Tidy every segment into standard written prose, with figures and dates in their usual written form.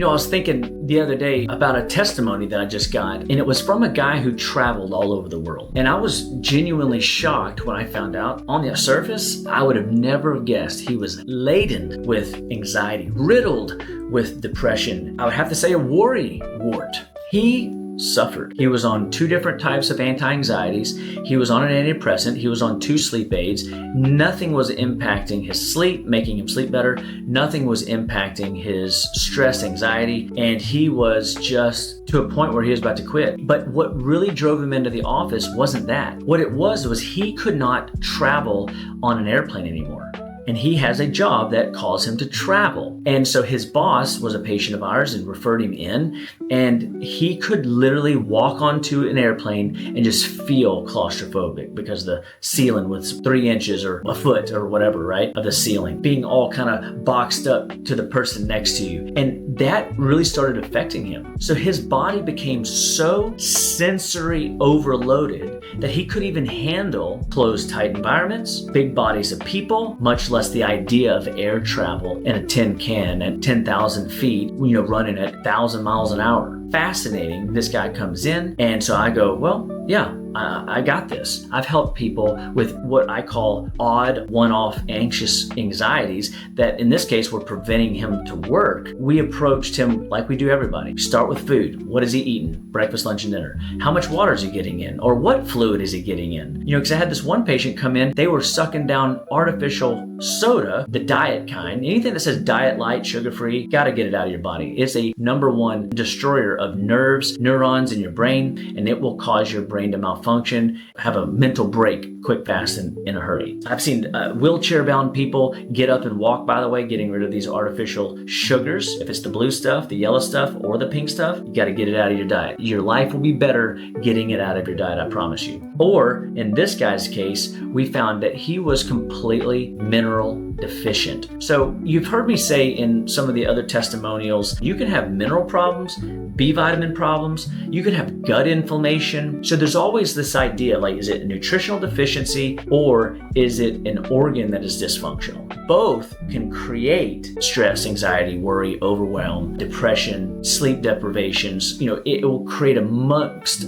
I was thinking the other day about a testimony that I just got, and it was from a guy who traveled all over the world. And I was genuinely shocked when I found out. On the surface, I would have never guessed he was laden with anxiety, riddled with depression. I would have to say a worry wart. He suffered. He was on 2 different types of anti-anxieties. He was on an antidepressant. He was on 2 sleep aids. Nothing was impacting his sleep, making him sleep better. Nothing was impacting his stress, anxiety, and he was just to a point where he was about to quit. But what really drove him into the office wasn't that. What it was he could not travel on an airplane anymore. And he has a job that calls him to travel. And so his boss was a patient of ours and referred him in. And he could literally walk onto an airplane and just feel claustrophobic because the ceiling was 3 inches or a foot or whatever, right, of the ceiling, being all kind of boxed up to the person next to you. And that really started affecting him. So his body became so sensory overloaded that he couldn't even handle closed, tight environments, big bodies of people, much less the idea of air travel in a tin can at 10,000 feet, running at 1,000 miles an hour. Fascinating. This guy comes in, and so I go, well, yeah, I got this. I've helped people with what I call odd, one-off anxious anxieties that in this case were preventing him to work. We approached him like we do everybody. Start with food. What is he eating? Breakfast, lunch, and dinner. How much water is he getting in? Or what fluid is he getting in? Because I had this one patient come in, they were sucking down artificial soda, the diet kind. Anything that says diet light, sugar-free, gotta get it out of your body. It's a #1 destroyer of nerves, neurons in your brain, and it will cause your brain to malfunction, have a mental break quick, fast, and in a hurry. I've seen wheelchair-bound people get up and walk, by the way, getting rid of these artificial sugars. If it's the blue stuff, the yellow stuff, or the pink stuff, you gotta get it out of your diet. Your life will be better getting it out of your diet, I promise you. Or, in this guy's case, we found that he was completely mineral deficient. So you've heard me say in some of the other testimonials, you can have mineral problems, B vitamin problems, you can have gut inflammation. So there's always this idea, like, is it a nutritional deficiency or is it an organ that is dysfunctional? Both can create stress, anxiety, worry, overwhelm, depression, sleep deprivations. It will create amongst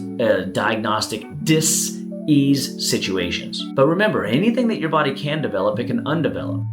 diagnostic dis-ease situations. But remember, anything that your body can develop, it can undevelop.